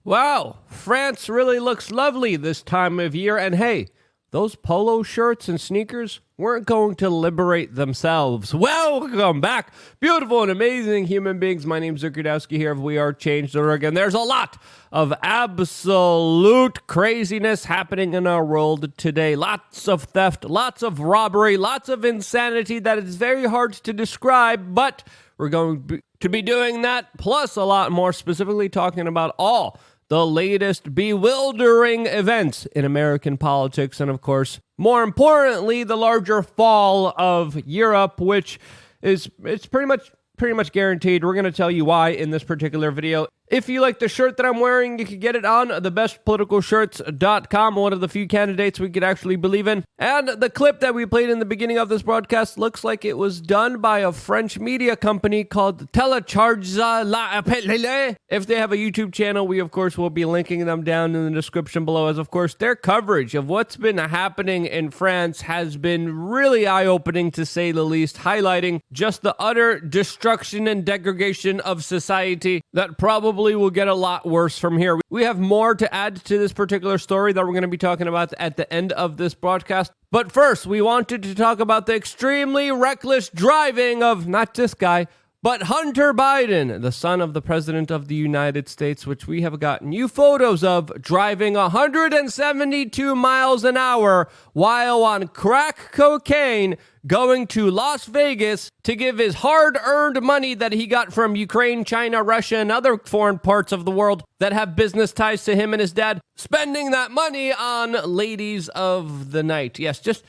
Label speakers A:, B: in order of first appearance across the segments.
A: Wow, France really looks lovely this time of year, and hey, those polo shirts and sneakers weren't going to liberate themselves. Welcome back, beautiful and amazing human beings. My name's Zukradowski here of We Are Change.org, and there's a lot of absolute craziness happening in our world today. Lots of theft, lots of robbery, lots of insanity that is very hard to describe, but we're going to be doing that, plus a lot more, specifically talking about all the latest bewildering events in American politics, and of course, more importantly, the larger fall of Europe, which it's pretty much guaranteed. We're going to tell you why in this particular video. If you like the shirt that I'm wearing, you can get it on thebestpoliticalshirts.com, one of the few candidates we could actually believe in. And the clip that we played in the beginning of this broadcast looks like it was done by a French media company called Telecharge La Appelée. If they have a YouTube channel, we of course will be linking them down in the description below, as of course their coverage of what's been happening in France has been really eye-opening, to say the least, highlighting just the utter destruction and degradation of society that probably will get a lot worse from here. We have more to add to this particular story that we're going to be talking about at the end of this broadcast. But first, we wanted to talk about the extremely reckless driving of not this guy, but Hunter Biden, the son of the President of the United States, which we have gotten new photos of driving 172 miles an hour while on crack cocaine, going to Las Vegas to give his hard-earned money that he got from Ukraine, China, Russia, and other foreign parts of the world that have business ties to him and his dad, spending that money on ladies of the night. Yes, just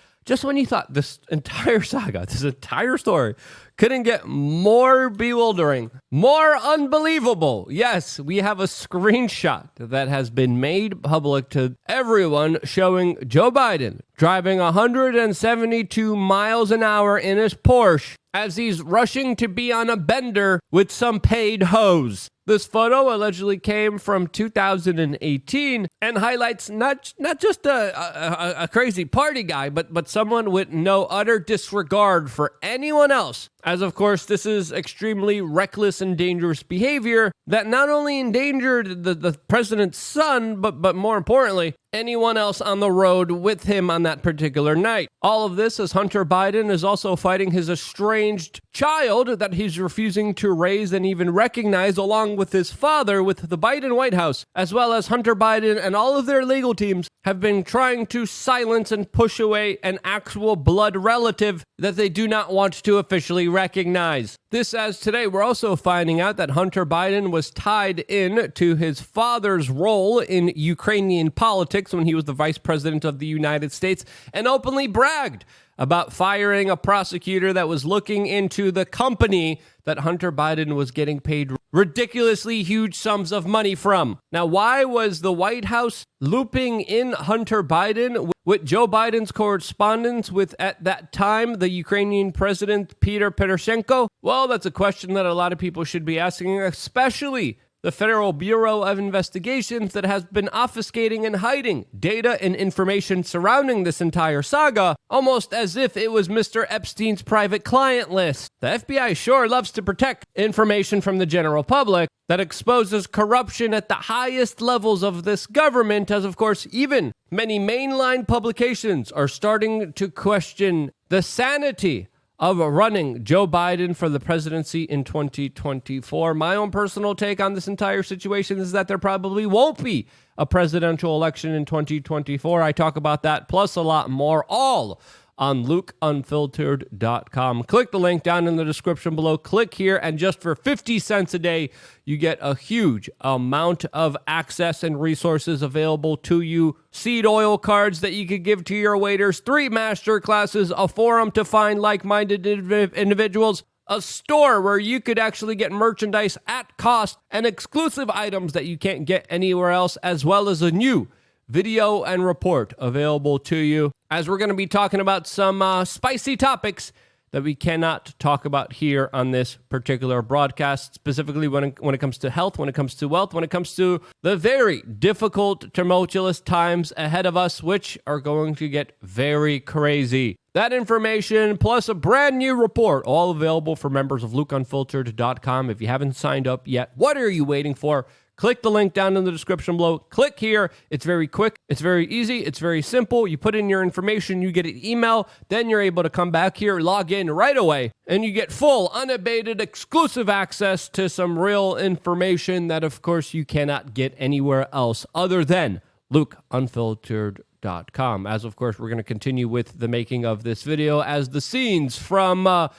A: when you thought this entire saga, this entire story couldn't get more bewildering, more unbelievable. Yes, we have a screenshot that has been made public to everyone showing Joe Biden driving 172 miles an hour in his Porsche as he's rushing to be on a bender with some paid hoes. This photo allegedly came from 2018 and highlights not just a crazy party guy, but someone with no utter disregard for anyone else. As of course, this is extremely reckless and dangerous behavior that not only endangered the president's son, but more importantly, anyone else on the road with him on that particular night. All of this as Hunter Biden is also fighting his estranged child that he's refusing to raise and even recognize, along with his father, with the Biden White House, as well as Hunter Biden and all of their legal teams have been trying to silence and push away an actual blood relative that they do not want to officially recognize. This as today, we're also finding out that Hunter Biden was tied in to his father's role in Ukrainian politics when he was the vice president of the United States and openly bragged about firing a prosecutor that was looking into the company that Hunter Biden was getting paid ridiculously huge sums of money from. Now, why was the White House looping in Hunter Biden with Joe Biden's correspondence with, at that time, the Ukrainian president, Petro Poroshenko? Well, that's a question that a lot of people should be asking, especially the Federal Bureau of Investigations that has been obfuscating and hiding data and information surrounding this entire saga, almost as if it was Mr. Epstein's private client list. The FBI sure loves to protect information from the general public that exposes corruption at the highest levels of this government, as of course even many mainline publications are starting to question the sanity of running Joe Biden for the presidency in 2024. My own personal take on this entire situation is that there probably won't be a presidential election in 2024. I talk about that plus a lot more, all on LukeUnfiltered.com. Click the link down in the description below. Click here, and just for 50 cents a day, you get a huge amount of access and resources available to you. Seed oil cards that you could give to your waiters, 3 master classes, a forum to find like-minded individuals, a store where you could actually get merchandise at cost and exclusive items that you can't get anywhere else, as well as a new video and report available to you. As we're going to be talking about some spicy topics that we cannot talk about here on this particular broadcast, specifically when it comes to health, when it comes to wealth, when it comes to the very difficult, tumultuous times ahead of us, which are going to get very crazy. That information, plus a brand new report, all available for members of LukeUnfiltered.com. If you haven't signed up yet, what are you waiting for? Click the link down in the description below. Click here. It's very quick. It's very easy. It's very simple. You put in your information, you get an email, then you're able to come back here, log in right away, and you get full, unabated, exclusive access to some real information that, of course, you cannot get anywhere else other than LukeUnfiltered.com. As, of course, we're going to continue with the making of this video as the scenes from...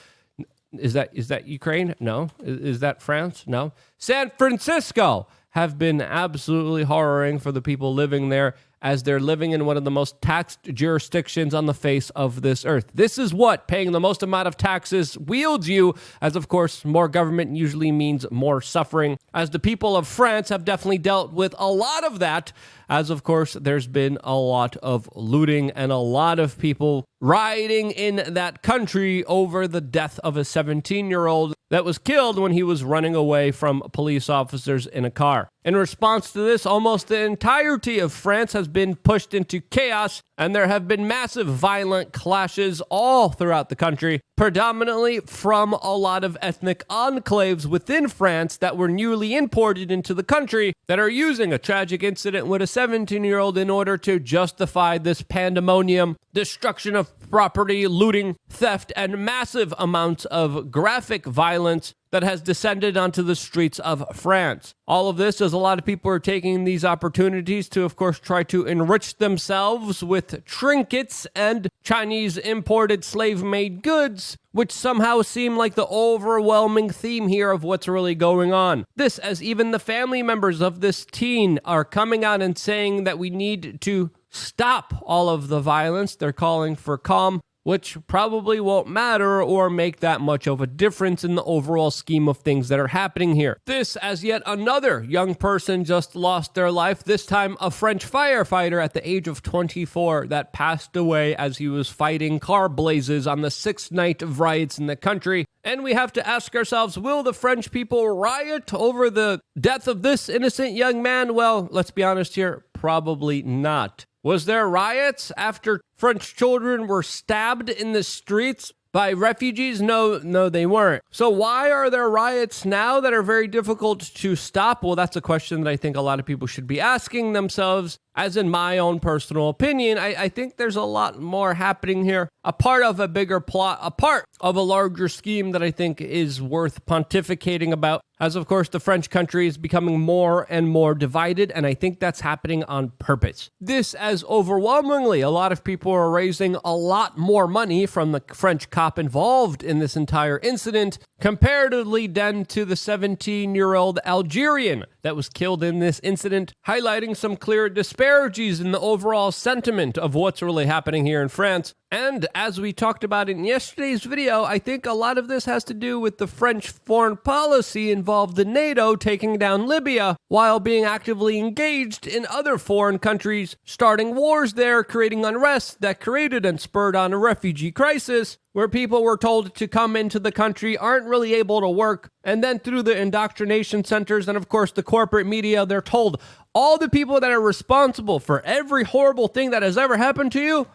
A: Is that Ukraine? No. Is that France? No. San Francisco have been absolutely horroring for the people living there, as they're living in one of the most taxed jurisdictions on the face of this earth. This is what paying the most amount of taxes wields you, as of course more government usually means more suffering, as the people of France have definitely dealt with a lot of that, as of course there's been a lot of looting and a lot of people rioting in that country over the death of a 17-year-old that was killed when he was running away from police officers in a car. In response to this, almost the entirety of France has been pushed into chaos, and there have been massive violent clashes all throughout the country, predominantly from a lot of ethnic enclaves within France that were newly imported into the country that are using a tragic incident with a 17-year-old in order to justify this pandemonium, destruction of property, looting, theft, and massive amounts of graphic violence that has descended onto the streets of France. All of this as a lot of people are taking these opportunities to, of course, try to enrich themselves with trinkets and Chinese imported slave-made goods, which somehow seem like the overwhelming theme here of what's really going on. This, as even the family members of this teen are coming out and saying that we need to stop all of the violence. They're calling for calm, which probably won't matter or make that much of a difference in the overall scheme of things that are happening here. This, as yet another young person just lost their life, this time a French firefighter at the age of 24 that passed away as he was fighting car blazes on the 6th night of riots in the country. And we have to ask ourselves, will the French people riot over the death of this innocent young man? Well, let's be honest here, probably not. Was there riots after French children were stabbed in the streets by refugees? No, they weren't. So why are there riots now that are very difficult to stop? Well, that's a question that I think a lot of people should be asking themselves. As in my own personal opinion, I think there's a lot more happening here. A part of a bigger plot, a part of a larger scheme that I think is worth pontificating about. As of course, the French country is becoming more and more divided, and I think that's happening on purpose. This, as overwhelmingly, a lot of people are raising a lot more money from the French cop involved in this entire incident, comparatively then to the 17-year-old Algerian that was killed in this incident, highlighting some clear disparities in the overall sentiment of what's really happening here in France. And as we talked about in yesterday's video, I think a lot of this has to do with the French foreign policy involved in NATO taking down Libya while being actively engaged in other foreign countries, starting wars there, creating unrest that created and spurred on a refugee crisis where people were told to come into the country, aren't really able to work, and then through the indoctrination centers and, of course, the corporate media, they're told all the people that are responsible for every horrible thing that has ever happened to you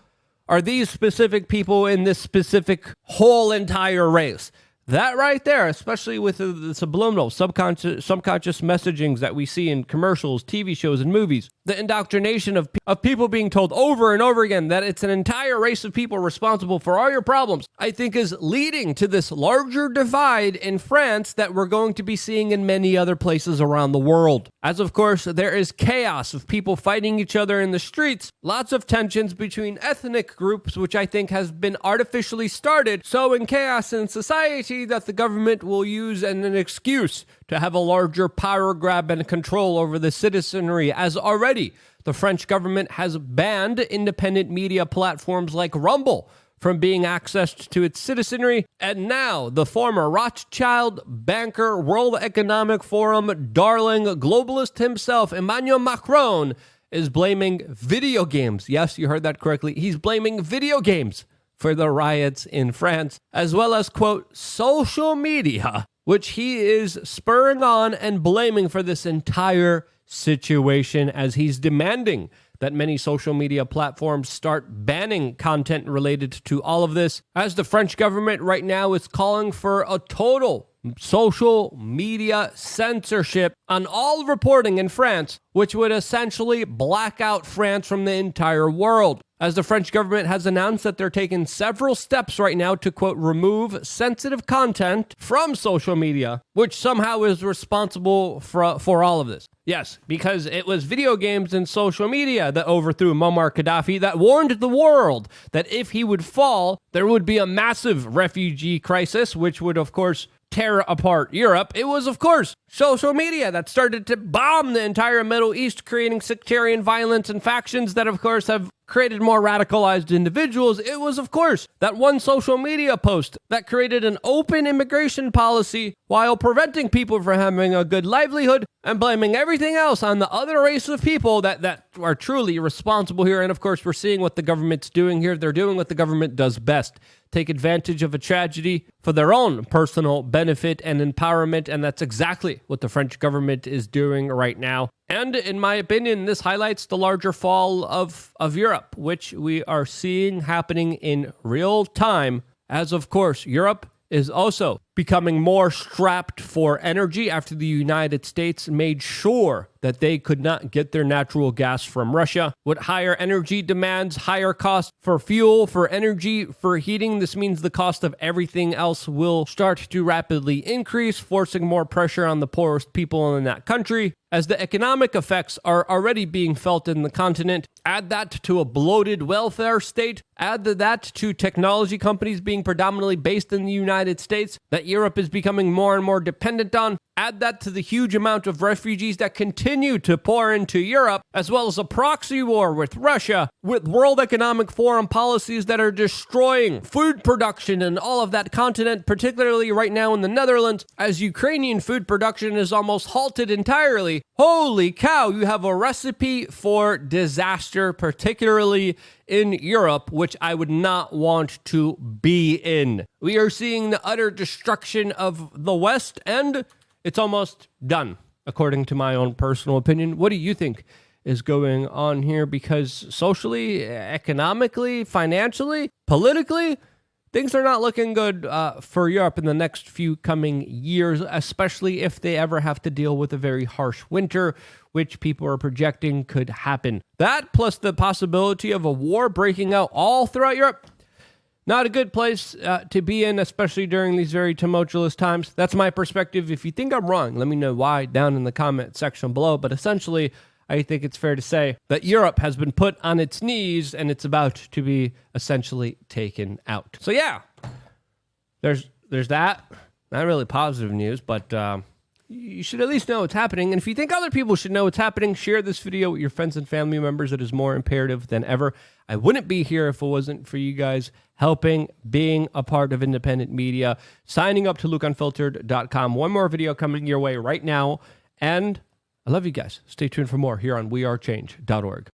A: are these specific people in this specific whole entire race. That right there, especially with the subliminal, subconscious messagings that we see in commercials, TV shows, and movies, the indoctrination of people being told over and over again that it's an entire race of people responsible for all your problems, I think is leading to this larger divide in France that we're going to be seeing in many other places around the world. As of course, there is chaos of people fighting each other in the streets, lots of tensions between ethnic groups, which I think has been artificially started, sowing chaos in society that the government will use as an excuse to have a larger power grab and control over the citizenry, as already the French government has banned independent media platforms like Rumble from being accessed to its citizenry. And now the former Rothschild banker, World Economic Forum darling globalist himself, Emmanuel Macron, is blaming video games. Yes, you heard that correctly. He's blaming video games for the riots in France, as well as, quote, social media, which he is spurring on and blaming for this entire situation, as he's demanding that many social media platforms start banning content related to all of this, as the French government right now is calling for a total social media censorship on all reporting in France, which would essentially black out France from the entire world, as the French government has announced that they're taking several steps right now to, quote, remove sensitive content from social media, which somehow is responsible for all of this. Yes, because it was video games and social media that overthrew Muammar Gaddafi, that warned the world that if he would fall, there would be a massive refugee crisis, which would, of course, tear apart Europe. It was, of course, social media that started to bomb the entire Middle East, creating sectarian violence and factions that, of course, have created more radicalized individuals. It was, of course, that one social media post that created an open immigration policy while preventing people from having a good livelihood and blaming everything else on the other race of people that are truly responsible here. And of course, we're seeing what the government's doing here. They're doing what the government does best: take advantage of a tragedy for their own personal benefit and empowerment. And that's exactly what the French government is doing right now. And in my opinion, this highlights the larger fall of Europe, which we are seeing happening in real time, as of course, Europe is also becoming more strapped for energy after the United States made sure that they could not get their natural gas from Russia. With higher energy demands, higher costs for fuel, for energy, for heating, this means the cost of everything else will start to rapidly increase, forcing more pressure on the poorest people in that country. As the economic effects are already being felt in the continent, add that to a bloated welfare state, add that to technology companies being predominantly based in the United States that Europe is becoming more and more dependent on, add that to the huge amount of refugees that continue to pour into Europe, as well as a proxy war with Russia, with World Economic Forum policies that are destroying food production in all of that continent, particularly right now in the Netherlands, as Ukrainian food production is almost halted entirely. Holy cow, you have a recipe for disaster, particularly in Europe, which I would not want to be in. We are seeing the utter destruction of the West, and it's almost done, according to my own personal opinion. What do you think is going on here? Because socially, economically, financially, politically, things are not looking good for Europe in the next few coming years, especially if they ever have to deal with a very harsh winter, which people are projecting could happen. That, plus the possibility of a war breaking out all throughout Europe, not a good place to be in, especially during these very tumultuous times. That's my perspective. If you think I'm wrong, let me know why down in the comment section below. But essentially, I think it's fair to say that Europe has been put on its knees and it's about to be essentially taken out. So yeah, there's that. Not really positive news, but you should at least know what's happening. And if you think other people should know what's happening, share this video with your friends and family members. It is more imperative than ever. I wouldn't be here if it wasn't for you guys helping, being a part of independent media, signing up to lukeunfiltered.com. One more video coming your way right now. And I love you guys. Stay tuned for more here on wearechange.org.